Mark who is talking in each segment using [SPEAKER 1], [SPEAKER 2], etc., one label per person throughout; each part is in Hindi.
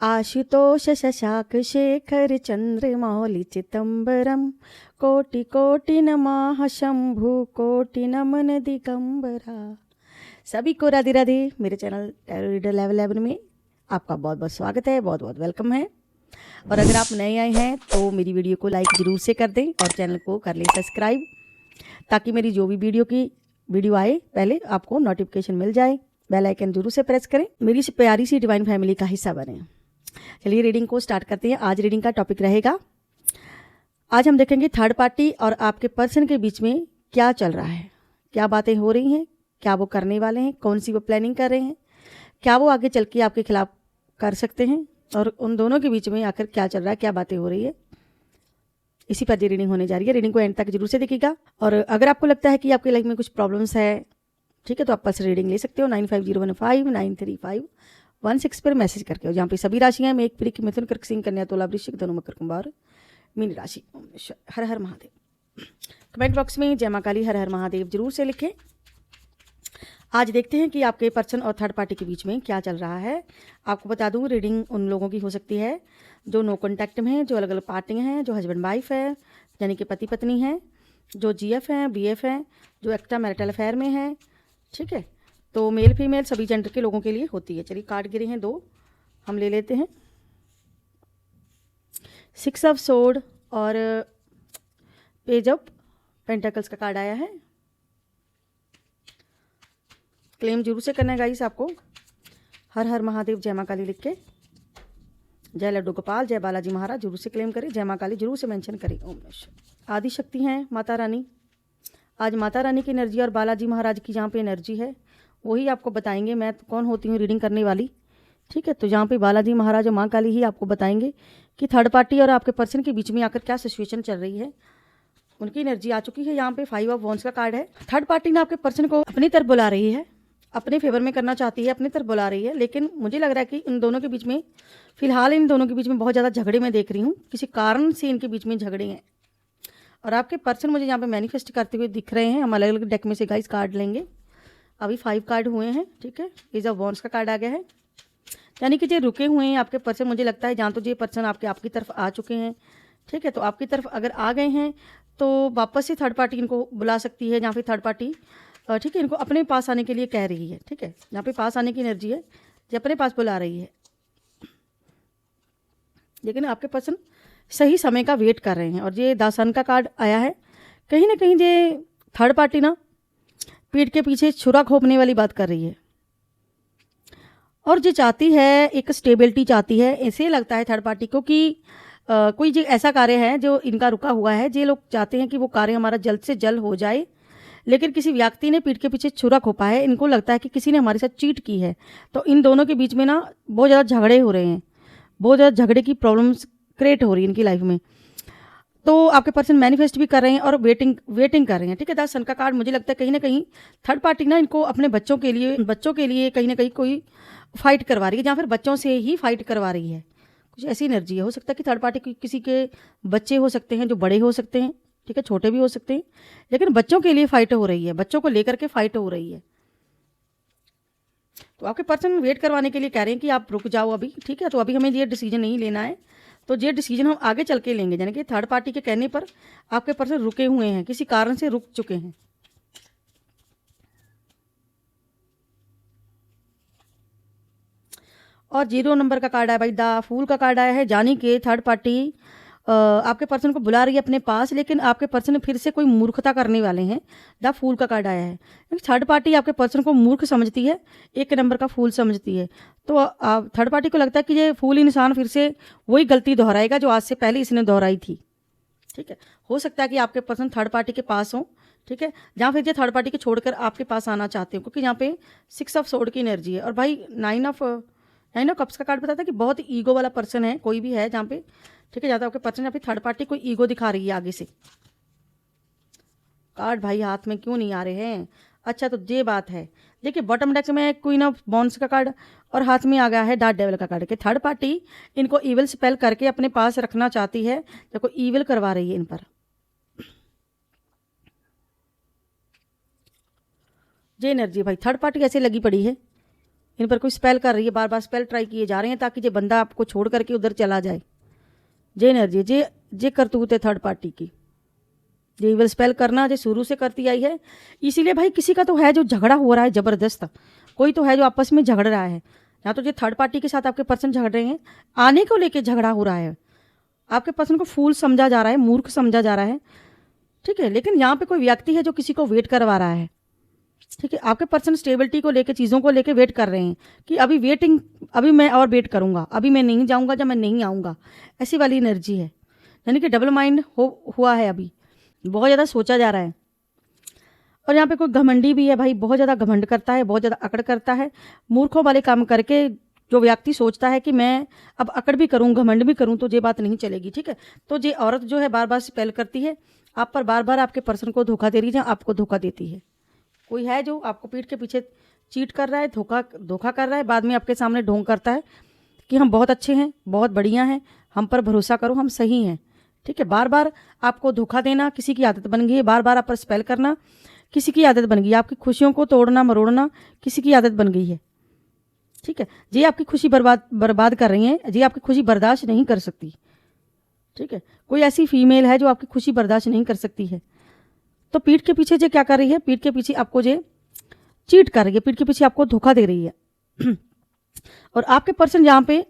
[SPEAKER 1] आशुतोष शशाक शेखर चंद्रमौलि चिदंबरम कोटि कोटि नमः शंभु कोटि नमन दिगंबरा। सभी को राधे राधे। मेरे चैनल टैरो रीडर लेवल 11 में आपका बहुत बहुत स्वागत है, बहुत बहुत वेलकम है। और अगर आप नए आए हैं तो मेरी वीडियो को लाइक ज़रूर से कर दें और चैनल को कर लें सब्सक्राइब, ताकि मेरी जो भी वीडियो आए पहले आपको नोटिफिकेशन मिल जाए। बेल आइकन जरूर से प्रेस करें, मेरी इस प्यारी सी डिवाइन फैमिली का हिस्सा बने। चलिए रीडिंग को स्टार्ट करते हैं। आज रीडिंग का टॉपिक रहेगा, आज हम देखेंगे थर्ड पार्टी और आपके पर्सन के बीच में क्या चल रहा है, क्या बातें हो रही हैं, क्या वो करने वाले हैं, कौन सी वो प्लानिंग कर रहे हैं, क्या वो आगे चल के आपके खिलाफ कर सकते हैं, और उन दोनों के बीच में आखिर क्या चल रहा है, क्या बातें हो रही है। इसी पर ये रीडिंग होने जा रही है। रीडिंग को एंड तक जरूर से देखिएगा। और अगर आपको लगता है कि आपकी लाइफ में कुछ प्रॉब्लम्स है, ठीक है, तो आप पर्सनल रीडिंग ले सकते हो 9501593516 पर मैसेज करके हो, जहाँ पे सभी राशियां में एक प्रिक मिथुन कर्क सिंह कन्या तुला वृश्चिक धनु मकर कुंभ और मीन राशि। हर हर महादेव। कमेंट बॉक्स में जय मां काली हर हर महादेव जरूर से लिखें। आज देखते हैं कि आपके पर्सन और थर्ड पार्टी के बीच में क्या चल रहा है। आपको बता दूं, रीडिंग उन लोगों की हो सकती है जो नो कॉन्टैक्ट में हैं, जो अलग अलग पार्टियां हैं, जो हस्बैंड वाइफ है यानी कि पति पत्नी हैं, जो जीएफ हैं, बीएफ हैं, जो एक्स्ट्रा मैरिटल अफेयर में है, ठीक है। तो मेल फीमेल सभी जेंडर के लोगों के लिए होती है। चलिए कार्ड गिरे हैं दो, हम ले लेते हैं। 6 ऑफ सोर्ड और पेज ऑफ पेंटाकल्स का कार्ड आया है। क्लेम जरूर से करना है गाइस आपको। हर हर महादेव जय मां काली लिख के, जय लड्डू गोपाल, जय बालाजी महाराज जरूर से क्लेम करें, जय मां काली जरूर से मेंशन करें। ओम नमः शिवाय। आदि शक्ति हैं माता रानी। आज माता रानी की एनर्जी और बालाजी महाराज की जहाँ पे एनर्जी है वही आपको बताएंगे। मैं तो कौन होती हूँ रीडिंग करने वाली, ठीक है। तो जहाँ पे बालाजी महाराज और माँ काली ही आपको बताएंगे कि थर्ड पार्टी और आपके पर्सन के बीच में आकर क्या सिचुएशन चल रही है। उनकी एनर्जी आ चुकी है। यहाँ पे 5 ऑफ वॉन्ड्स का कार्ड है। थर्ड पार्टी ने आपके पर्सन को अपनी तरफ बुला रही है, अपने फेवर में करना चाहती है, अपनी तरफ बुला रही है। लेकिन मुझे लग रहा है कि इन दोनों के बीच में फिलहाल इन दोनों के बीच में बहुत ज़्यादा झगड़े मैं देख रही हूँ। किसी कारण से इनके बीच में झगड़े हैं और आपके पर्सन मुझे यहाँ पे मैनिफेस्ट करते हुए दिख रहे हैं। हम अलग अलग डेक में से गाइस कार्ड लेंगे। अभी 5 कार्ड हुए हैं, ठीक है। एज ऑफ वॉन्ड्स का कार्ड आ गया है, यानी कि जो रुके हुए हैं आपके पर्सन, मुझे लगता है जहाँ तो ये पर्सन आपकी तरफ आ चुके हैं, ठीक है। तो आपकी तरफ अगर आ गए हैं तो वापस से थर्ड पार्टी इनको बुला सकती है। जहाँ पे थर्ड पार्टी, ठीक है, इनको अपने पास आने के लिए कह रही है, ठीक है। जहाँ पे पास आने की एनर्जी है, ये अपने पास बुला रही है। लेकिन आपके पर्सन सही समय का वेट कर रहे हैं। और ये दासन का कार्ड आया है। कहीं ना कहीं ये थर्ड पार्टी ना पीठ के पीछे छुरा घोंपने वाली बात कर रही है और जो चाहती है एक स्टेबिलिटी चाहती है। ऐसे लगता है थर्ड पार्टी को कि कोई जो ऐसा कार्य है जो इनका रुका हुआ है, ये लोग चाहते हैं कि वो कार्य हमारा जल्द से जल्द हो जाए, लेकिन किसी व्यक्ति ने पीठ के पीछे छुरा घोंपा है। इनको लगता है कि किसी ने हमारे साथ चीट की है। तो इन दोनों के बीच में ना बहुत ज़्यादा झगड़े हो रहे हैं, बहुत ज़्यादा झगड़े की प्रॉब्लम्स क्रिएट हो रही है इनकी लाइफ में। तो आपके पर्सन मैनिफेस्ट भी कर रहे हैं और वेटिंग कर रहे हैं, ठीक है। 10 सन का कार्ड मुझे लगता है कहीं ना कहीं थर्ड पार्टी ना इनको अपने बच्चों के लिए कहीं ना कहीं कोई फाइट करवा रही है, या फिर बच्चों से ही फाइट करवा रही है। कुछ ऐसी एनर्जी है। हो सकता है कि थर्ड पार्टी किसी के बच्चे हो सकते हैं जो बड़े हो सकते हैं, ठीक है, छोटे भी हो सकते हैं, लेकिन बच्चों के लिए फाइट हो रही है, बच्चों को लेकर के फाइट हो रही है। तो आपके पर्सन वेट करवाने के लिए कह रहे हैं कि आप रुक जाओ अभी, ठीक है। तो अभी हमें ये डिसीजन नहीं लेना है, तो ये डिसीजन हम आगे चल के लेंगे। यानी कि थर्ड पार्टी के कहने पर आपके पर्सन रुके हुए हैं, किसी कारण से रुक चुके हैं। और 0 नंबर का कार्ड आया भाई, द फूल का कार्ड आया है। जानी कि थर्ड पार्टी आपके पर्सन को बुला रही है अपने पास, लेकिन आपके पर्सन फिर से कोई मूर्खता करने वाले हैं। द फूल का कार्ड आया है। थर्ड पार्टी आपके पर्सन को मूर्ख समझती है, 1 नंबर का फूल समझती है। तो थर्ड पार्टी को लगता है कि ये फूल इंसान फिर से वही गलती दोहराएगा जो आज से पहले इसने दोहराई थी, ठीक है। हो सकता है कि आपके पर्सन थर्ड पार्टी के पास हो, ठीक है, जहाँ फिर ये थर्ड पार्टी को छोड़कर आपके पास आना चाहते हो, क्योंकि यहाँ पे 6 ऑफ सोर्ड की एनर्जी है। और भाई 9 ऑफ कप्स का कार्ड बताता है कि बहुत ईगो वाला पर्सन है, कोई भी है जहाँ पे, ठीक है। ज़्यादा आपके पर्सन यहाँ पे थर्ड पार्टी कोई ईगो दिखा रही है आगे से। कार्ड भाई हाथ में क्यों नहीं आ रहे हैं? अच्छा, तो ये बात है। देखिए बॉटम डेक में क्वीन ऑफ वॉन्ड्स का कार्ड और हाथ में आ गया है डार्क डेविल का कार्ड कि थर्ड पार्टी इनको ईविल स्पेल करके अपने पास रखना चाहती है, देखो ईविल करवा रही है इन पर। ये एनर्जी भाई थर्ड पार्टी ऐसे लगी पड़ी है, इन पर कोई स्पेल कर रही है, बार बार स्पेल ट्राई किए जा रहे हैं ताकि ये बंदा आपको छोड़ करके उधर चला जाए। जे एनर्जी जे करतूत है थर्ड पार्टी की, ये विल स्पेल करना जो शुरू से करती आई है। इसीलिए भाई किसी का तो है जो झगड़ा हो रहा है ज़बरदस्त, कोई तो है जो आपस में झगड़ रहा है, या तो ये थर्ड पार्टी के साथ आपके पर्सन झगड़ रहे हैं, आने को लेके झगड़ा हो रहा है, आपके पर्सन को फूल समझा जा रहा है, मूर्ख समझा जा रहा है, ठीक है। लेकिन यहाँ पे कोई व्यक्ति है जो किसी को वेट करवा रहा है, ठीक है। आपके पर्सन स्टेबिलिटी को लेके, चीज़ों को लेके वेट कर रहे हैं कि अभी मैं और वेट करूँगा, अभी मैं नहीं जाऊँगा जब मैं नहीं आऊँगा, ऐसी वाली एनर्जी है। यानी कि डबल माइंड हुआ है, अभी बहुत ज़्यादा सोचा जा रहा है। और यहाँ पे कोई घमंडी भी है भाई, बहुत ज़्यादा घमंड करता है, बहुत ज़्यादा अकड़ करता है, मूर्खों वाले काम करके जो व्यक्ति सोचता है कि मैं अब अकड़ भी करूँ घमंड भी करूँ तो ये बात नहीं चलेगी, ठीक है। तो ये औरत जो है बार बार स्पेल करती है आप पर, बार बार आपके पर्सन को धोखा दे रही है, आपको धोखा देती है। कोई है जो आपको पीठ के पीछे चीट कर रहा है, धोखा कर रहा है, बाद में आपके सामने ढोंग करता है कि हम बहुत अच्छे हैं, बहुत बढ़िया हैं, हम पर भरोसा करो, हम सही हैं, ठीक है। बार बार आपको धोखा देना किसी की आदत बन गई है, बार बार आप पर स्पेल करना किसी की आदत बन गई है, आपकी खुशियों को तोड़ना मरोड़ना किसी की आदत बन गई है, ठीक है। जी आपकी खुशी बर्बाद कर रही हैं, जी आपकी खुशी बर्दाश्त नहीं कर सकती, ठीक है। कोई ऐसी फीमेल है जो आपकी खुशी बर्दाश्त नहीं कर सकती है, तो पीठ के पीछे जो क्या कर रही है, पीठ के पीछे आपको जो चीट कर रही है, पीठ के पीछे आपको धोखा दे रही है। और आपके पर्सन यहाँ पे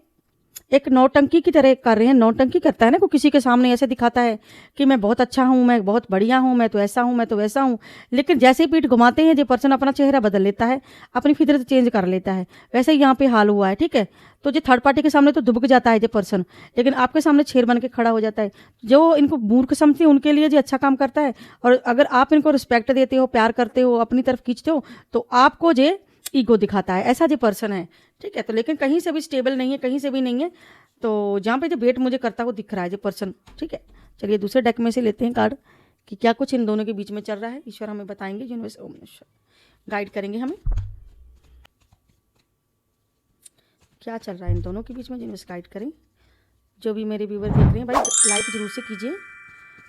[SPEAKER 1] एक नौटंकी की तरह कर रहे हैं, नौटंकी करता है ना, को किसी के सामने ऐसे दिखाता है कि मैं बहुत अच्छा हूँ, मैं बहुत बढ़िया हूँ, मैं तो ऐसा हूँ, मैं तो वैसा हूँ, लेकिन जैसे ही पीठ घुमाते हैं जो पर्सन अपना चेहरा बदल लेता है, अपनी फितरत चेंज कर लेता है। वैसे ही यहाँ पे हाल हुआ है, ठीक है। तो जो थर्ड पार्टी के सामने तो दुबक जाता है जो पर्सन, लेकिन आपके सामने शेर बन के खड़ा हो जाता है। जो इनको मूर्ख समझते हैं उनके लिए जो अच्छा काम करता है, और अगर आप इनको रिस्पेक्ट देते हो, प्यार करते हो, अपनी तरफ खींचते हो, तो आपको जो ईगो दिखाता है, ऐसा जो पर्सन है, ठीक है। तो लेकिन कहीं से भी स्टेबल नहीं है, कहीं से भी नहीं है। तो जहाँ पे जो वेट मुझे करता हुआ दिख रहा है जो पर्सन, ठीक है। चलिए दूसरे डेक में से लेते हैं कार्ड कि क्या कुछ इन दोनों के बीच में चल रहा है। ईश्वर हमें बताएंगे, यूनिवर्स ओम गाइड करेंगे हमें, क्या चल रहा है इन दोनों के बीच में, यूनिवर्स गाइड करें। जो भी मेरे व्यूवर देख रहे हैं भाई लाइक जरूर से कीजिए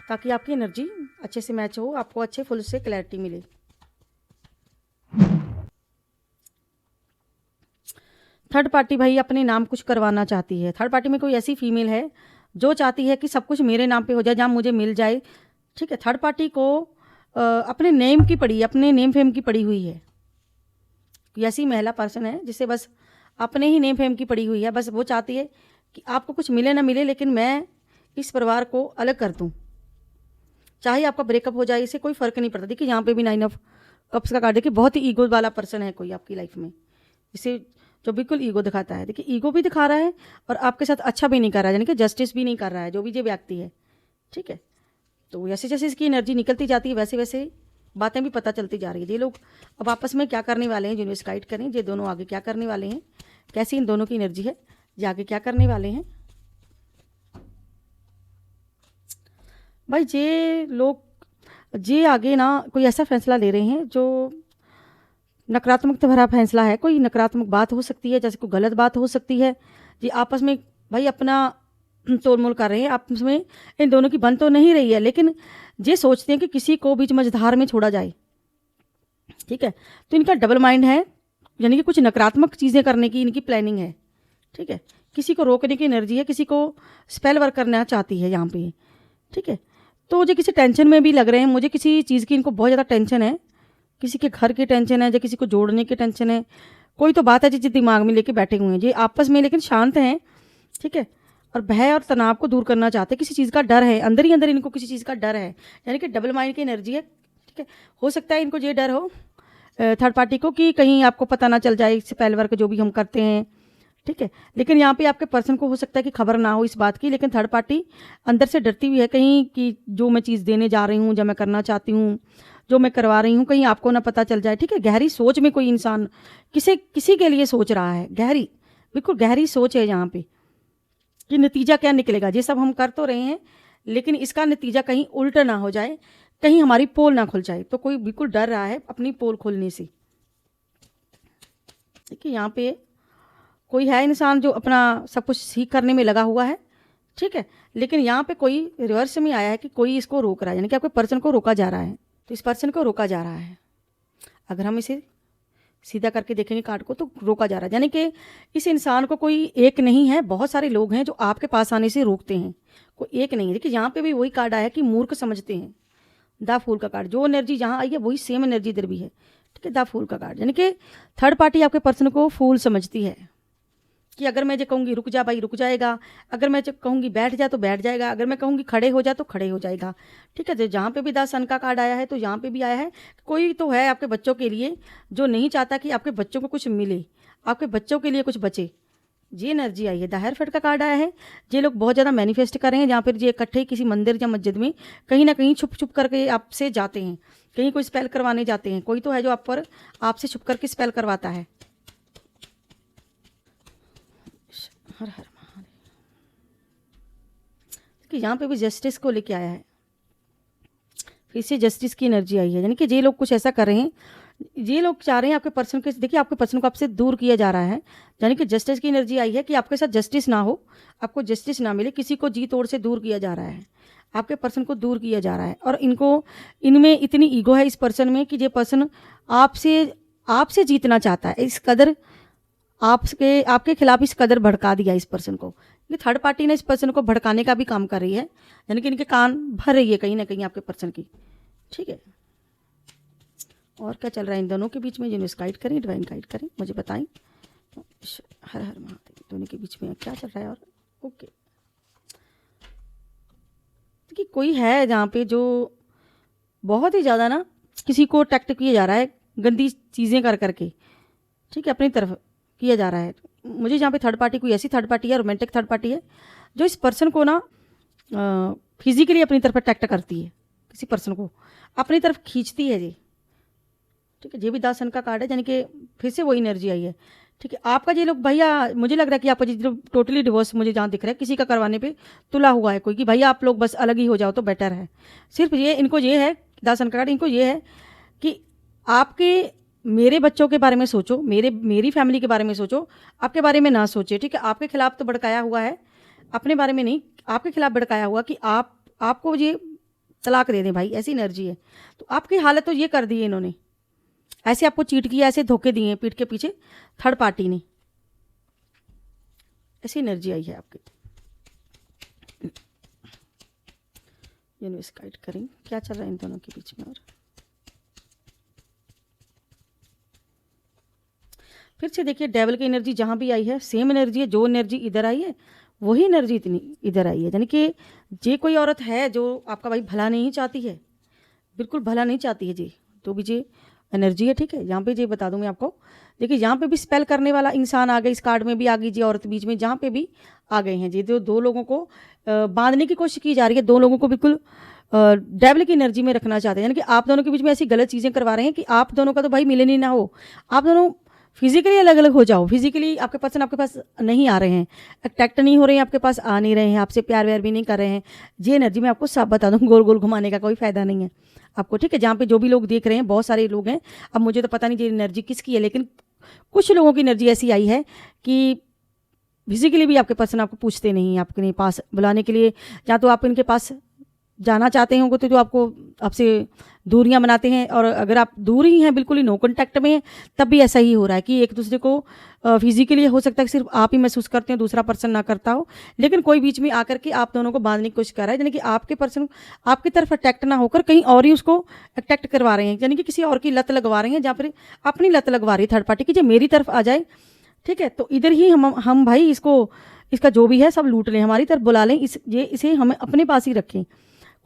[SPEAKER 1] ताकि आपकी एनर्जी अच्छे से मैच हो, आपको अच्छे फुल से क्लैरिटी मिले। थर्ड पार्टी भाई अपने नाम कुछ करवाना चाहती है। थर्ड पार्टी में कोई ऐसी फीमेल है जो चाहती है कि सब कुछ मेरे नाम पे हो जाए, जहाँ मुझे मिल जाए, ठीक है। थर्ड पार्टी को अपने नेम की पड़ी, अपने नेम फेम की पड़ी हुई है। ऐसी महिला पर्सन है जिसे बस अपने ही नेम फेम की पड़ी हुई है, बस वो चाहती है कि आपको कुछ मिले ना मिले, लेकिन मैं इस परिवार को अलग कर दूँ, चाहे आपका ब्रेकअप हो जाए, इसे कोई फ़र्क नहीं पड़ता। देखिए यहाँ पे भी 9 ऑफ कप्स का कार्ड, देखिए बहुत ही ईगो वाला पर्सन है कोई आपकी लाइफ में, इसे जो बिल्कुल ईगो दिखाता है। देखिए ईगो भी दिखा रहा है और आपके साथ अच्छा भी नहीं कर रहा है, यानी कि जस्टिस भी नहीं कर रहा है जो भी ये व्यक्ति है, ठीक है। तो जैसे जैसे इसकी एनर्जी निकलती जाती है वैसे वैसे बातें भी पता चलती जा रही है। ये लोग अब आपस में क्या करने वाले हैं, यूनिवर्स गाइड करें, ये दोनों आगे क्या करने वाले हैं, कैसी इन दोनों की एनर्जी है, ये आगे क्या करने वाले हैं। भाई ये लोग ये आगे ना कोई ऐसा फैसला ले रहे हैं जो नकारात्मक भरा फैसला है, कोई नकारात्मक बात हो सकती है, जैसे कोई गलत बात हो सकती है। ये आपस में भाई अपना तोलमोल कर रहे हैं, आपस में इन दोनों की बन तो नहीं रही है, लेकिन ये सोचते हैं कि किसी को बीच मझधार में छोड़ा जाए, ठीक है। तो इनका डबल माइंड है, यानी कि कुछ नकारात्मक चीज़ें करने की इनकी प्लानिंग है, ठीक है। किसी को रोकने की एनर्जी है, किसी को स्पेल वर्क करना चाहती है यहाँ पे, ठीक है। तो मुझे किसी टेंशन में भी लग रहे हैं, मुझे किसी चीज़ की इनको बहुत ज़्यादा टेंशन है, किसी के घर की टेंशन है, या किसी को जोड़ने की टेंशन है, कोई तो बात है जिस दिमाग में लेके बैठे हुए हैं। ये आपस में लेकिन शांत हैं, ठीक है, और भय और तनाव को दूर करना चाहते हैं। किसी चीज़ का डर है, अंदर ही अंदर इनको किसी चीज़ का डर है, यानी कि डबल माइंड की एनर्जी है, ठीक है। हो सकता है इनको ये डर हो थर्ड पार्टी को कि कहीं आपको पता ना चल जाए स्पेल वर्क जो भी हम करते हैं, ठीक है। लेकिन यहाँ पे आपके पर्सन को हो सकता है कि खबर ना हो इस बात की, लेकिन थर्ड पार्टी अंदर से डरती हुई है कहीं कि जो मैं चीज़ देने जा रही हूँ, जो मैं करना चाहती हूँ, जो मैं करवा रही हूँ, कहीं आपको ना पता चल जाए, ठीक है। गहरी सोच में कोई इंसान किसी के लिए सोच रहा है, गहरी बिल्कुल गहरी सोच है यहाँ पे कि नतीजा क्या निकलेगा। ये सब हम कर तो रहे हैं, लेकिन इसका नतीजा कहीं उल्टा ना हो जाए, कहीं हमारी पोल ना खुल जाए, तो कोई बिल्कुल डर रहा है अपनी पोल खोलने से। देखिए यहाँ पे कोई है इंसान जो अपना सब कुछ सीख करने में लगा हुआ है, ठीक है। लेकिन यहाँ पे कोई रिवर्स में आया है कि कोई इसको रोक रहा है, यानी कि आपके पर्सन को रोका जा रहा है, तो इस पर्सन को रोका जा रहा है। अगर हम इसे सीधा करके देखेंगे कार्ड को तो रोका जा रहा है, यानी कि इस इंसान को कोई एक नहीं है, बहुत सारे लोग हैं जो आपके पास आने से रोकते हैं, कोई एक नहीं है। देखिए यहाँ पे भी वही कार्ड आया कि मूर्ख समझते हैं, द फूल का कार्ड। जो एनर्जी जहाँ आई है वही सेम एनर्जी इधर भी है, ठीक है, द फूल का कार्ड। यानी कि थर्ड पार्टी आपके पर्सन को फूल समझती है कि अगर मैं जो कहूँगी रुक जा भाई रुक जाएगा, अगर मैं जो कहूँगी बैठ जा तो बैठ जाएगा, अगर मैं कहूँगी खड़े हो जा तो खड़े हो जाएगा, ठीक है। जहाँ पे भी द सन का कार्ड आया है तो यहाँ पे भी आया है कोई तो है आपके बच्चों के लिए जो नहीं चाहता कि आपके बच्चों को कुछ मिले, आपके बच्चों के लिए कुछ बचे। ये एनर्जी आई है। द हेयरफेट का कार्ड आया है। ये लोग बहुत ज़्यादा मैनिफेस्ट कर रहे हैं, जहाँ पर ये इकट्ठे किसी मंदिर या मस्जिद में कहीं ना कहीं छुप छुप करके आपसे जाते हैं, कहीं कोई स्पेल करवाने जाते हैं। कोई तो है जो आप पर आपसे छुप करके स्पेल करवाता है। हर हर महादेव। देखिए यहाँ पे भी जस्टिस को लेके आया है, फिर से जस्टिस की एनर्जी आई है। यानी कि ये लोग कुछ ऐसा कर रहे हैं, ये लोग चाह रहे हैं आपके पर्सन के, देखिए आपके पर्सन को आपसे दूर किया जा रहा है। यानी कि जस्टिस की एनर्जी आई है कि आपके साथ जस्टिस ना हो, आपको जस्टिस ना मिले, किसी को जी तोड़ से दूर किया जा रहा है, आपके पर्सन को दूर किया जा रहा है। और इनको इनमें इतनी ईगो है इस पर्सन में कि ये पर्सन आपसे जीतना चाहता है। इस कदर आपके खिलाफ इस कदर भड़का दिया इस पर्सन को। ये थर्ड पार्टी ने इस पर्सन को भड़काने का भी काम कर रही है, यानी कि इनके कान भर रही है कहीं ना कहीं आपके पर्सन की, ठीक है। और क्या चल रहा है इन दोनों के बीच में, जिन्हें गाइड करें, डिवाइन गाइड करें, मुझे बताएं। हर हर महादेव। दोनों के बीच में क्या चल रहा है? और ओके, देखिए कोई है जहाँ पे जो बहुत ही ज़्यादा ना किसी को अट्रैक्ट किया जा रहा है, गंदी चीज़ें कर करके, ठीक है, अपनी तरफ किया जा रहा है। मुझे जहाँ पे थर्ड पार्टी कोई ऐसी थर्ड पार्टी है, रोमांटिक थर्ड पार्टी है, जो इस पर्सन को ना फिजिकली अपनी तरफ अट्रैक्ट करती है, किसी पर्सन को अपनी तरफ खींचती है जी, ठीक है। ये भी द सन का कार्ड है, यानी कि फिर से वही एनर्जी आई है, ठीक है। आपका ये लोग भैया, मुझे लग रहा है कि आपका जो टोटली डिवोर्स मुझे जहाँ दिख रहा है किसी का करवाने पे तुला हुआ है कोई, कि भैया आप लोग बस अलग ही हो जाओ तो बेटर है। सिर्फ ये इनको ये है, द सन का कार्ड इनको ये है कि आपके मेरे बच्चों के बारे में सोचो, मेरी फैमिली के बारे में सोचो, आपके बारे में ना सोचे, ठीक है। आपके खिलाफ तो भड़काया हुआ है, अपने बारे में नहीं, आपके खिलाफ भड़काया हुआ कि आपको ये तलाक दे दें भाई, ऐसी एनर्जी है। तो आपकी हालत तो ये कर दी है इन्होंने, ऐसे आपको चीट किया, ऐसे धोखे दिए पीठ के पीछे थर्ड पार्टी ने, ऐसी एनर्जी आई है आपकी। यूनिवर्स गाइड करें क्या चल रहा है इन दोनों के बीच में। और फिर से देखिए डेविल की एनर्जी जहाँ भी आई है सेम एनर्जी है, जो एनर्जी इधर आई है वही एनर्जी इतनी इधर आई है। यानी कि ये कोई औरत है जो आपका भाई भला नहीं चाहती है, बिल्कुल भला नहीं चाहती है जी, तो भी ये एनर्जी है, ठीक है। यहाँ पे ये बता दूँ मैं आपको, देखिए यहाँ पे भी स्पेल करने वाला इंसान आ गया, इस कार्ड में भी आ गई जी औरत बीच में, जहाँ पे भी आ गए हैं जी, जो दो लोगों को बांधने की कोशिश की जा रही है, दो लोगों को बिल्कुल डेविल की एनर्जी में रखना चाहते हैं। यानी कि आप दोनों के बीच में ऐसी गलत चीज़ें करवा रहे हैं कि आप दोनों का तो भाई मिलन ही ना हो, आप दोनों फिजिकली अलग अलग हो जाओ, फिजिकली आपके पर्सन आपके पास नहीं आ रहे हैं, अट्रैक्ट नहीं हो रहे हैं, आपके पास आ नहीं रहे हैं, आपसे प्यार व्यार भी नहीं कर रहे हैं। ये एनर्जी मैं आपको सब बता दूँ, गोल गोल घुमाने का कोई फायदा नहीं है आपको, ठीक है। जहाँ पे जो भी लोग देख रहे हैं, बहुत सारे लोग हैं, अब मुझे तो पता नहीं ये एनर्जी किसकी है, लेकिन कुछ लोगों की एनर्जी ऐसी आई है कि फिजिकली भी आपके पर्सन आपको पूछते नहीं, आपके पास बुलाने के लिए, या तो आप इनके पास जाना चाहते होंगे तो आपको आपसे दूरियां बनाते हैं, और अगर आप दूर ही हैं, बिल्कुल ही नो कॉन्टैक्ट में हैं, तब भी ऐसा ही हो रहा है कि एक दूसरे को फिजिकली हो सकता है कि सिर्फ आप ही महसूस करते हैं, दूसरा पर्सन ना करता हो, लेकिन कोई बीच में आकर के आप दोनों को बांधने की कोशिश कर रहा है। यानी कि आपके पर्सन आपकी तरफ अट्रैक्ट ना होकर कहीं और ही उसको अट्रैक्ट करवा रहे हैं, यानी कि किसी और की लत लगवा रहे हैं, जहाँ पर अपनी लत लगवा रही है थर्ड पार्टी की, जो मेरी तरफ आ जाए, ठीक है। तो इधर ही हम भाई इसका जो भी है सब लूट लें, हमारी तरफ बुला लें, इसे हमें अपने पास ही रखें।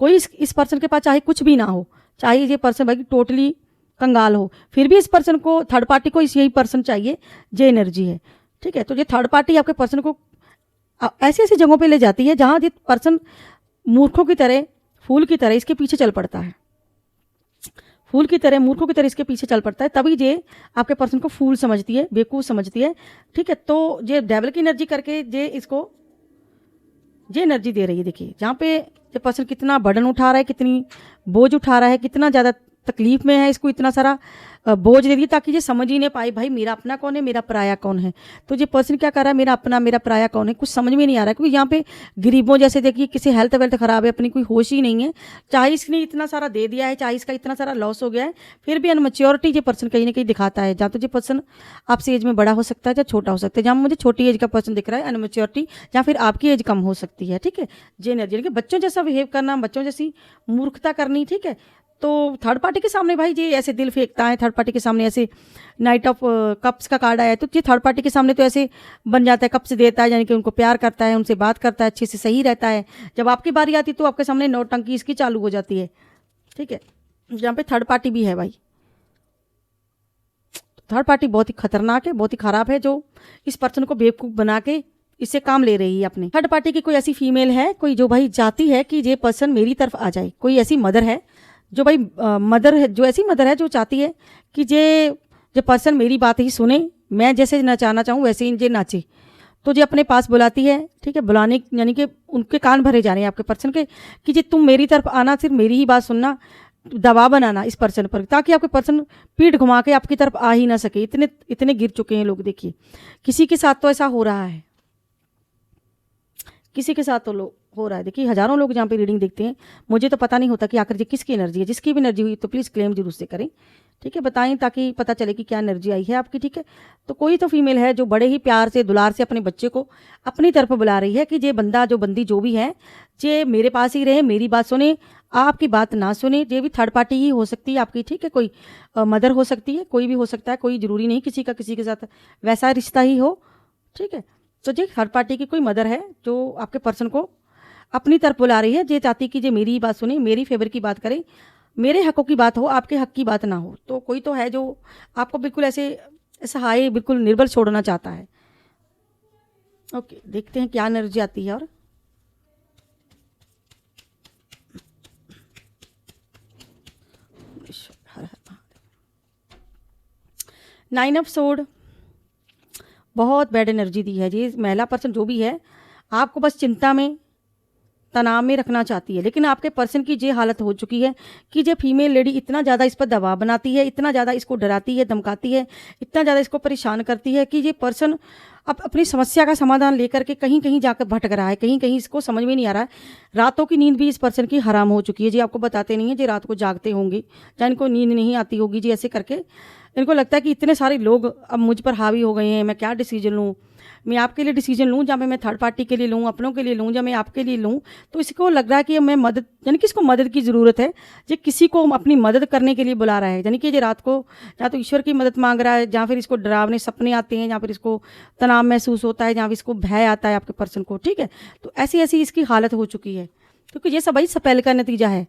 [SPEAKER 1] कोई इस पर्सन के पास चाहे कुछ भी ना हो, चाहे ये पर्सन भाई टोटली कंगाल हो, फिर भी इस पर्सन को, थर्ड पार्टी को यही पर्सन चाहिए, ये एनर्जी है, ठीक है। तो ये थर्ड पार्टी आपके पर्सन को ऐसी ऐसी जगहों पे ले जाती है जहाँ ये पर्सन मूर्खों की तरह, फूल की तरह इसके पीछे चल पड़ता है, फूल की तरह, मूर्खों की तरह इसके पीछे चल पड़ता है, तभी ये आपके पर्सन को फूल समझती है, बेवकूफ़ समझती है, ठीक है। तो ये डेविल की एनर्जी करके ये इसको ये एनर्जी दे रही है। देखिए जहाँ पे ये पर्सन कितना बर्डन उठा रहा है, कितनी बोझ उठा रहा है, कितना ज़्यादा तकलीफ में है, इसको इतना सारा बोझ दे दिया ताकि ये समझ ही नहीं पाए भाई मेरा अपना कौन है, मेरा पराया कौन है। तो ये पर्सन क्या कर रहा है, मेरा अपना मेरा पराया कौन है, कुछ समझ में नहीं आ रहा है। क्योंकि यहाँ पे गरीबों जैसे देखिए किसी हेल्थ वेल्थ खराब है, अपनी कोई होश ही नहीं है, चाहे इसने इतना सारा दे दिया है, चाहे इसका इतना सारा लॉस हो गया है, फिर भी अनमच्योरिटी ये पर्सन कहीं ना कहीं दिखाता है। जहाँ तो ये पर्सन आपसे एज में बड़ा हो सकता है या छोटा हो सकता है। जहाँ मुझे छोटी एज का पर्सन दिख रहा है अनमच्योरिटी, या फिर आपकी एज कम हो सकती है। ठीक है, जे एनर्जी कि बच्चों जैसा बिहेव करना, बच्चों जैसी मूर्खता करनी। ठीक है, तो थर्ड पार्टी के सामने भाई ये ऐसे दिल फेंकता है, थर्ड पार्टी के सामने ऐसे नाइट ऑफ कप्स का कार्ड आया है, तो ये थर्ड पार्टी के सामने तो ऐसे बन जाता है, कप्स देता है, यानी कि उनको प्यार करता है, उनसे बात करता है, अच्छे से सही रहता है। जब आपकी बारी आती है तो आपके सामने नौटंकी इसकी चालू हो जाती है। ठीक है, यहाँ पे थर्ड पार्टी भी है भाई। थर्ड पार्टी बहुत ही खतरनाक है, बहुत ही खराब है, जो इस पर्सन को बेवकूफ़ बना के इससे काम ले रही है अपने। थर्ड पार्टी की कोई ऐसी फीमेल है, कोई जो भाई चाहती है कि ये पर्सन मेरी तरफ आ जाए। कोई ऐसी मदर है जो भाई मदर है, जो ऐसी मदर है जो चाहती है कि जो पर्सन मेरी बात ही सुने, मैं जैसे नचाना चाहूँ वैसे ही ये नाचे। तो ये अपने पास बुलाती है। ठीक है, बुलाने यानी कि उनके कान भरे जा रहे हैं आपके पर्सन के कि जी तुम मेरी तरफ आना, सिर्फ मेरी ही बात सुनना, दबाव बनाना इस पर्सन पर, ताकि आपके पर्सन पीठ घुमा के आपकी तरफ आ ही ना सके। इतने इतने गिर चुके हैं लोग। देखिए किसी के साथ तो ऐसा हो रहा है, किसी के साथ तो हो रहा है। देखिए हजारों लोग जहाँ पे रीडिंग देखते हैं, मुझे तो पता नहीं होता कि आखिर ये किसकी एनर्जी है। जिसकी भी एनर्जी हुई तो प्लीज़ क्लेम जरूर से करें। ठीक है, बताएं ताकि पता चले कि क्या एनर्जी आई है आपकी। ठीक है, तो कोई तो फीमेल है जो बड़े ही प्यार से दुलार से अपने बच्चे को अपनी तरफ बुला रही है कि ये बंदा जो बंदी जो भी है ये मेरे पास ही रहे, मेरी बात सुने, आपकी बात ना सुने। ये भी थर्ड पार्टी ही हो सकती है आपकी। ठीक है, कोई मदर हो सकती है, कोई भी हो सकता है, कोई ज़रूरी नहीं किसी का किसी के साथ वैसा रिश्ता ही हो। ठीक है, तो ये थर्ड पार्टी की कोई मदर है जो आपके पर्सन को अपनी तरफ बुला रही है। ये चाहती कि ये मेरी ही बात सुने, मेरी फेवर की बात करे, मेरे हकों की बात हो, आपके हक की बात ना हो। तो कोई तो है जो आपको बिल्कुल ऐसे सहाय, बिल्कुल निर्बल छोड़ना चाहता है। ओके, देखते हैं क्या एनर्जी आती है। और नाइन ऑफ सोर्ड बहुत बैड एनर्जी दी है। ये महिला पर्सन जो भी है आपको बस चिंता में, तनाव में रखना चाहती है। लेकिन आपके पर्सन की ये हालत हो चुकी है कि ये फीमेल लेडी इतना ज़्यादा इस पर दबाव बनाती है, इतना ज़्यादा इसको डराती है, धमकाती है, इतना ज़्यादा इसको परेशान करती है कि ये पर्सन अब अपनी समस्या का समाधान लेकर के कहीं कहीं जाकर भटक रहा है, कहीं कहीं इसको समझ में नहीं आ रहा है। रातों की नींद भी इस पर्सन की हराम हो चुकी है। जी आपको बताते नहीं है, जी रात को जागते होंगे या इनको नींद नहीं आती होगी जी, ऐसे करके इनको लगता है कि इतने सारे लोग अब मुझ पर हावी हो गए हैं, मैं क्या डिसीजन लूँ, मैं आपके लिए डिसीजन लूँ या मैं थर्ड पार्टी के लिए लूँ, अपनों के लिए लूँ या मैं आपके लिए लूँ। तो इसको लग रहा है कि मैं मदद, यानी कि इसको मदद की ज़रूरत है। ये किसी को अपनी मदद करने के लिए बुला रहा है, यानी कि ये रात को या तो ईश्वर की मदद मांग रहा है, या फिर इसको डरावने सपने आते हैं, या फिर इसको तनाव महसूस होता है, या फिर इसको भय आता है आपके पर्सन को। ठीक है, तो ऐसी ऐसी इसकी हालत हो चुकी है, क्योंकि ये सब भाई स्पेल का नतीजा है।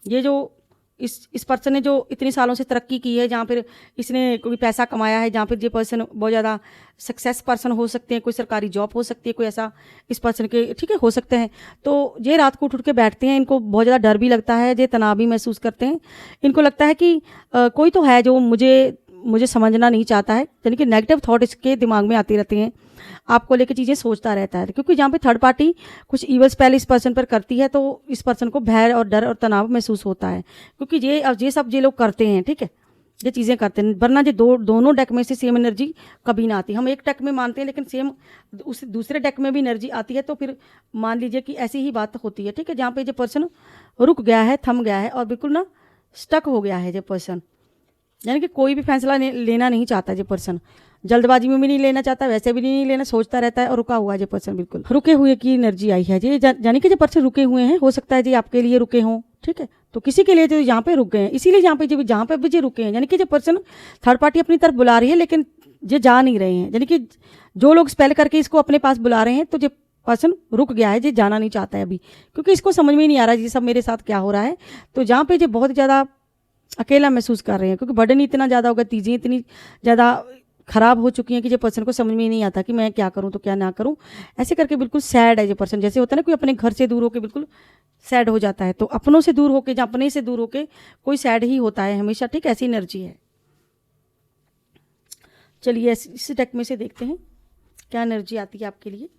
[SPEAKER 1] ये जो इस पर्सन ने जो इतनी सालों से तरक्की की है, जहाँ पर इसने कोई पैसा कमाया है, जहाँ पर ये पर्सन बहुत ज़्यादा सक्सेस पर्सन हो सकते हैं, कोई सरकारी जॉब हो सकती है, कोई ऐसा इस पर्सन के ठीक है हो सकते हैं। तो ये रात को उठ के बैठते हैं, इनको बहुत ज़्यादा डर भी लगता है, ये तनाव भी महसूस करते हैं। इनको लगता है कि कोई तो है जो मुझे समझना नहीं चाहता है, यानी कि नेगेटिव थॉट इसके दिमाग में आते रहते हैं, आपको लेकर चीज़ें सोचता रहता है। क्योंकि जहाँ पे थर्ड पार्टी कुछ ईवल स्पेल इस पर्सन पर करती है, तो इस पर्सन को भय और डर और तनाव महसूस होता है, क्योंकि ये सब लोग करते हैं। ठीक है, ये चीज़ें करते हैं, वरना ये दोनों डेक में से सेम एनर्जी कभी ना आती। हम एक डेक में मानते हैं, लेकिन सेम उस दूसरे डेक में भी एनर्जी आती है, तो फिर मान लीजिए कि ऐसी ही बात होती है। ठीक है, जहाँ पे ये पर्सन रुक गया है, थम गया है और बिल्कुल ना स्टक हो गया है ये पर्सन, यानी कि कोई भी फैसला लेना नहीं चाहता ये पर्सन, जल्दबाजी में भी नहीं लेना चाहता, वैसे भी नहीं लेना, सोचता रहता है और रुका हुआ है ये पर्सन, बिल्कुल रुके हुए की एनर्जी आई है। ये यानी कि जो पर्सन रुके हुए हैं, हो सकता है जी आपके लिए रुके हों। ठीक है, तो किसी के लिए जो यहाँ पे रुक गए हैं, इसीलिए जहाँ पे भी ये रुके हैं, यानी कि जो पर्सन थर्ड पार्टी अपनी तरफ बुला रही है, लेकिन ये जा नहीं रहे हैं, यानी कि जो लोग स्पेल करके इसको अपने पास बुला रहे हैं, तो ये पर्सन रुक गया है, ये जाना नहीं चाहता है अभी, क्योंकि इसको समझ में नहीं आ रहा है ये सब मेरे साथ क्या हो रहा है। तो जहाँ पे ये बहुत ज़्यादा अकेला महसूस कर रहे हैं, क्योंकि बर्डन इतना ज़्यादा होगा, चीज़ें इतनी ज़्यादा खराब हो चुकी हैं कि ये पर्सन को समझ में ही नहीं आता कि मैं क्या करूं तो क्या ना करूं। ऐसे करके बिल्कुल सैड है ये पर्सन, जैसे होता है ना कोई अपने घर से दूर होकर बिल्कुल सैड हो जाता है, तो अपनों से दूर होकर या अपने से दूर होकर कोई सैड ही होता है हमेशा। ठीक, ऐसी एनर्जी है। चलिए इस डेक में से देखते हैं क्या एनर्जी आती है आपके लिए।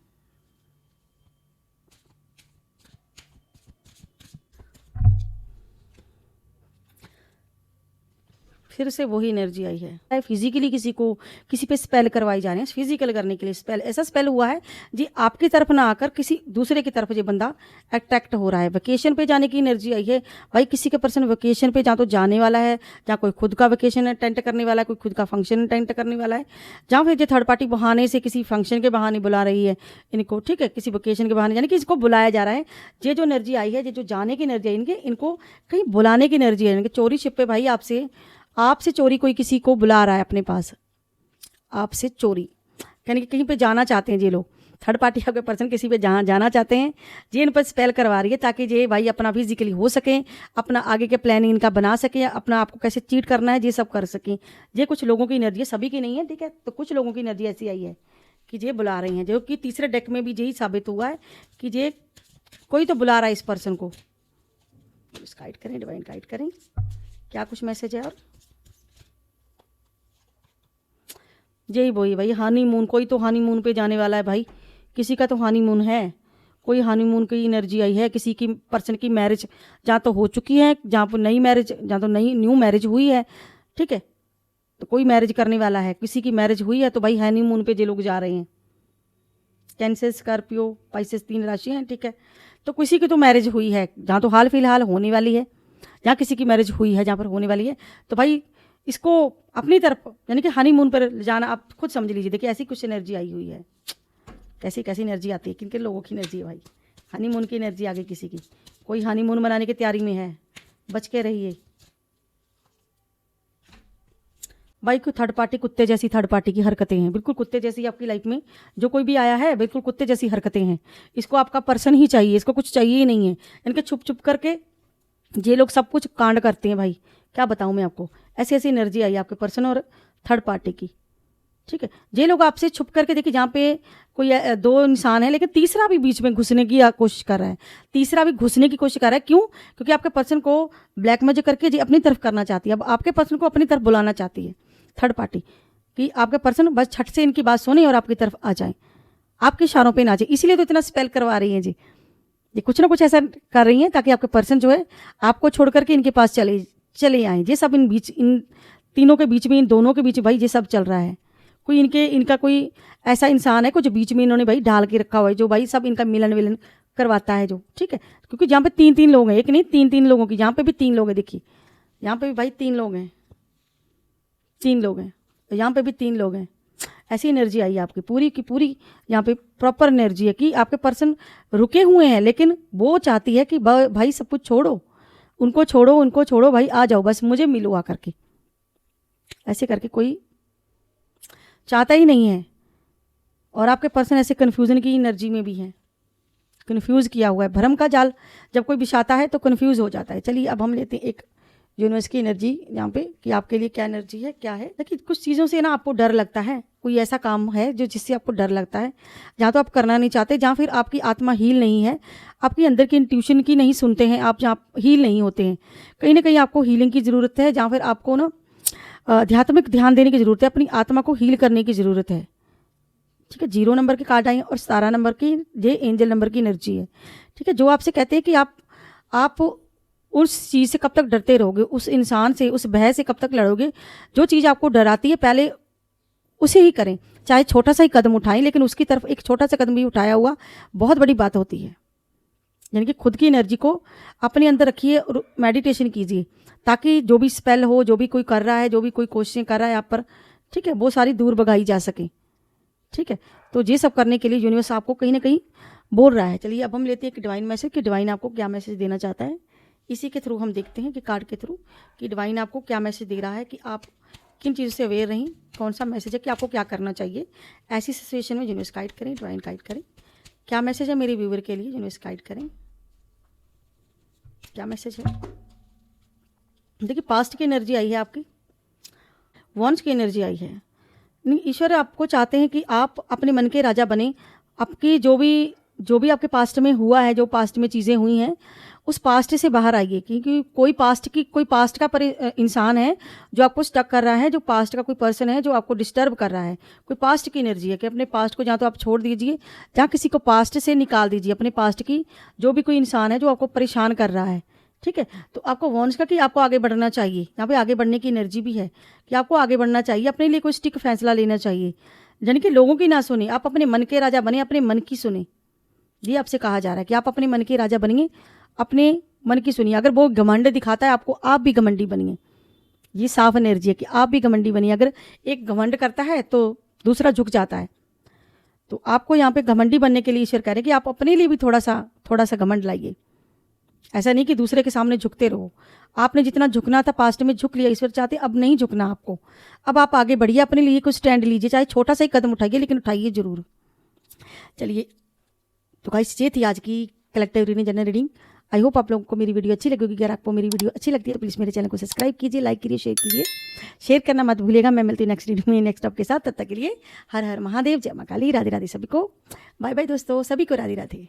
[SPEAKER 1] फिर से वही एनर्जी आई है। फिजिकली किसी पे स्पेल करवाई जा रही है, फिजिकल करने के लिए स्पेल। ऐसा स्पेल हुआ है जी आपकी तरफ ना आकर किसी दूसरे की तरफ ये बंदा अट्रैक्ट हो रहा है। वेकेशन पे जाने की एनर्जी आई है भाई। किसी का पर्सन वेकेशन पे जहाँ तो जाने वाला है, जहाँ कोई खुद का वेकेशन अटेंड करने वाला है, कोई खुद का फंक्शन अटेंड करने वाला है, जहाँ फिर जो थर्ड पार्टी बहाने से किसी फंक्शन के बहाने बुला रही है इनको, ठीक है, किसी वेकेशन के बहाने, यानी कि इसको बुलाया जा रहा है। ये जो एनर्जी आई है, ये जो जाने की एनर्जी है, इनको कहीं बुलाने की एनर्जी है। चोरी छिपे भाई आपसे चोरी कोई किसी को बुला रहा है अपने पास, आपसे चोरी, यानी कि कहीं पे जाना चाहते हैं ये लोग। थर्ड पार्टी आपके पर्सन किसी पे जहाँ जाना चाहते हैं, ये इन पर स्पेल करवा रही है ताकि ये भाई अपना फिजिकली हो सकें, अपना आगे के प्लान इनका बना सकें, अपना आपको कैसे चीट करना है ये सब कर सकें। ये कुछ लोगों की एनर्जी है, सभी की नहीं है, ठीक है। तो कुछ लोगों की एनर्जी ऐसी आई है कि ये बुला रही हैं, जो कि तीसरे डेक में भी यही साबित हुआ है कि ये कोई तो बुला रहा है इस पर्सन को। गाइड करें, डिवाइन गाइड करें, क्या कुछ मैसेज है। और यही वही भाई हनीमून, कोई तो हनीमून पे जाने वाला है भाई, किसी का तो हनीमून है, कोई हनीमून की एनर्जी आई है। किसी की पर्सन की मैरिज जहाँ तो हो चुकी है, जहाँ पर नई मैरिज, जहाँ तो नई न्यू मैरिज हुई है, ठीक है, तो कोई मैरिज करने वाला है, किसी की मैरिज हुई है, तो भाई हनीमून पे ये लोग जा रहे हैं। कैंसर, स्कॉर्पियो, पाइसेस 3 राशि हैं, ठीक है। तो किसी की तो मैरिज हुई है, जहाँ तो हाल फिलहाल होने वाली है, जहाँ किसी की मैरिज हुई है, जहाँ पर होने वाली है, तो भाई इसको अपनी तरफ, यानी कि हनीमून पर जाना, आप खुद समझ लीजिए। देखिए ऐसी कुछ एनर्जी आई हुई है। कैसी कैसी एनर्जी आती है, किन किन लोगों की एनर्जी है भाई। हनीमून की एनर्जी आ गई किसी की, कोई हनीमून मनाने की तैयारी में है, बच के रहिए भाई। कोई थर्ड पार्टी, कुत्ते जैसी थर्ड पार्टी की हरकतें हैं, बिल्कुल कुत्ते जैसी आपकी लाइफ में जो कोई भी आया है, बिल्कुल कुत्ते जैसी हरकतें हैं। इसको आपका पर्सन ही चाहिए, इसको कुछ चाहिए ही नहीं है। इनके छुप छुप करके ये लोग सब कुछ कांड करते हैं भाई, क्या बताऊं मैं आपको। ऐसी ऐसी एनर्जी आई आपके पर्सन और थर्ड पार्टी की, ठीक है। ये लोग आपसे छुप करके, देखिए जहाँ पे कोई 2 इंसान है लेकिन तीसरा भी बीच में घुसने की कोशिश कर रहा है, तीसरा भी घुसने की कोशिश कर रहा है। क्यों? क्योंकि आपके पर्सन को ब्लैक मैजिक करके जी अपनी तरफ करना चाहती है। अब आपके पर्सन को अपनी तरफ बुलाना चाहती है थर्ड पार्टी, कि आपके पर्सन बस छट से इनकी बात सुने और आपकी तरफ आ जाए, आपके इशारों पे ना जाए। इसीलिए तो इतना स्पेल करवा रही हैं जी, ये कुछ ना कुछ ऐसा कर रही हैं ताकि आपके पर्सन जो है आपको छोड़ करके इनके पास चले आए। ये सब इन तीनों के बीच में, इन दोनों के बीच भाई ये सब चल रहा है। कोई इनका कोई ऐसा इंसान है, कुछ बीच में इन्होंने भाई ढाल के रखा हुआ है, जो भाई सब इनका मिलन विलन करवाता है, जो, ठीक है। क्योंकि जहाँ पे 3 लोग हैं, एक नहीं 3 लोगों की, यहाँ पे भी 3 लोग हैं, देखिए यहाँ पे भी भाई 3 लोग हैं, 3 लोग हैं, तो यहाँ पे भी 3 लोग हैं। ऐसी एनर्जी आई है आपकी पूरी की पूरी, यहाँ पे प्रॉपर एनर्जी है कि आपके पर्सन रुके हुए हैं, लेकिन वो चाहती है कि भाई सब कुछ छोड़ो, उनको छोड़ो भाई, आ जाओ बस मुझे मिलो आकर के। ऐसे करके कोई चाहता ही नहीं है। और आपके पर्सन ऐसे कन्फ्यूज़न की एनर्जी में भी है, कन्फ्यूज़ किया हुआ है। भ्रम का जाल जब कोई बिछाता है तो कन्फ्यूज़ हो जाता है। चलिए अब हम लेते हैं एक यूनिवर्स की एनर्जी यहाँ पे, कि आपके लिए क्या एनर्जी है, क्या है। देखिए कुछ चीज़ों से ना आपको डर लगता है, कोई ऐसा काम है जो जिससे आपको डर लगता है, जहाँ तो आप करना नहीं चाहते, जहाँ फिर आपकी आत्मा हील नहीं है, आपकी अंदर की इंट्यूशन की नहीं सुनते हैं आप, जहाँ हील नहीं होते हैं। कहीं ना कहीं आपको हीलिंग की ज़रूरत है, जहाँ फिर आपको ना आध्यात्मिक ध्यान देने की ज़रूरत है, अपनी आत्मा को हील करने की ज़रूरत है, ठीक है। 0 नंबर के कार्ड आए और 17 नंबर की ये एंजल नंबर की एनर्जी है, ठीक है। जो आपसे कहते हैं कि आप उस चीज़ से कब तक डरते रहोगे, उस इंसान से, उस भय से कब तक लड़ोगे। जो चीज़ आपको डराती है पहले उसे ही करें, चाहे छोटा सा ही कदम उठाएं, लेकिन उसकी तरफ एक छोटा सा कदम भी उठाया हुआ बहुत बड़ी बात होती है। यानी कि खुद की एनर्जी को अपने अंदर रखिए और मेडिटेशन कीजिए, ताकि जो भी स्पेल हो, जो भी कोई कर रहा है, जो भी कोई कोशिशें कर रहा है आप पर, ठीक है, वो सारी दूर भगाई जा सके, ठीक है। तो ये सब करने के लिए यूनिवर्स आपको कहीं ना कहीं बोल रहा है। चलिए अब हम लेते हैं कि डिवाइन मैसेज, कि डिवाइन आपको क्या मैसेज देना चाहता है। इसी के थ्रू हम देखते हैं कि कार्ड के थ्रू कि डिवाइन आपको क्या मैसेज दे रहा है, कि आप किन चीज़ों से अवेयर रहें, कौन सा मैसेज है, कि आपको क्या करना चाहिए ऐसी सिचुएशन में। यूनिवर्स गाइड करें, डिवाइन गाइड करें, क्या मैसेज है मेरे व्यूअर के लिए। यूनिवर्स गाइड करें, क्या मैसेज है। देखिए पास्ट की एनर्जी आई है आपकी, वॉन्स की एनर्जी आई है। ईश्वर आपको चाहते हैं कि आप अपने मन के राजा बने। आपकी जो भी आपके पास्ट में हुआ है, जो पास्ट में चीज़ें हुई हैं, उस पास्ट से बाहर आइए। क्योंकि कोई पास्ट का इंसान है जो आपको स्टक कर रहा है, जो पास्ट का कोई पर्सन है जो आपको डिस्टर्ब कर रहा है। कोई पास्ट की एनर्जी है कि अपने पास्ट को जहाँ तो आप छोड़ दीजिए, जहाँ किसी को पास्ट से निकाल दीजिए। अपने पास्ट की जो भी कोई इंसान है जो आपको परेशान कर रहा है, ठीक है। तो आपको वार्न्स का कि आपको आगे बढ़ना चाहिए, यहाँ पे आगे बढ़ने की एनर्जी भी है कि आपको आगे बढ़ना चाहिए, अपने लिए कोई स्टिक फैसला लेना चाहिए, यानी कि लोगों की ना सुने, आप अपने मन के राजा बने, अपने मन की सुने। ये आपसे कहा जा रहा है कि आप अपने मन के राजा बनिए, अपने मन की सुनिए। अगर वो घमंड दिखाता है आपको, आप भी घमंडी बनिए। ये साफ एनर्जी है कि आप भी घमंडी बनिए। अगर एक घमंड करता है तो दूसरा झुक जाता है। तो आपको यहाँ पे घमंडी बनने के लिए ईश्वर कह रहे हैं कि आप अपने लिए भी थोड़ा सा घमंड लाइए। ऐसा नहीं कि दूसरे के सामने झुकते रहो। आपने जितना झुकना था पास्ट में झुक लिया, ईश्वर चाहते अब नहीं झुकना आपको। अब आप आगे बढ़िए, अपने लिए कुछ स्टैंड लीजिए, चाहे छोटा सा ही कदम उठाइए, लेकिन उठाइए जरूर। चलिए, तो गाइस ये थी आज की collective reading, general reading. I hope आप लोगों को मेरी वीडियो अच्छी लगेगी। अगर आपको मेरी वीडियो अच्छी लगती है तो प्लीज़ मेरे चैनल को सब्सक्राइब कीजिए, लाइक कीजिए, शेयर कीजिए। शेयर करना मत भूलिएगा। मैं मिलती हूँ नेक्स्ट वीडियो में नेक्स्ट टॉप के साथ। तब तक के लिए हर हर महादेव, जय मां काली, राधे राधे सभी को। बाय बाय दोस्तों, सभी को राधे राधे।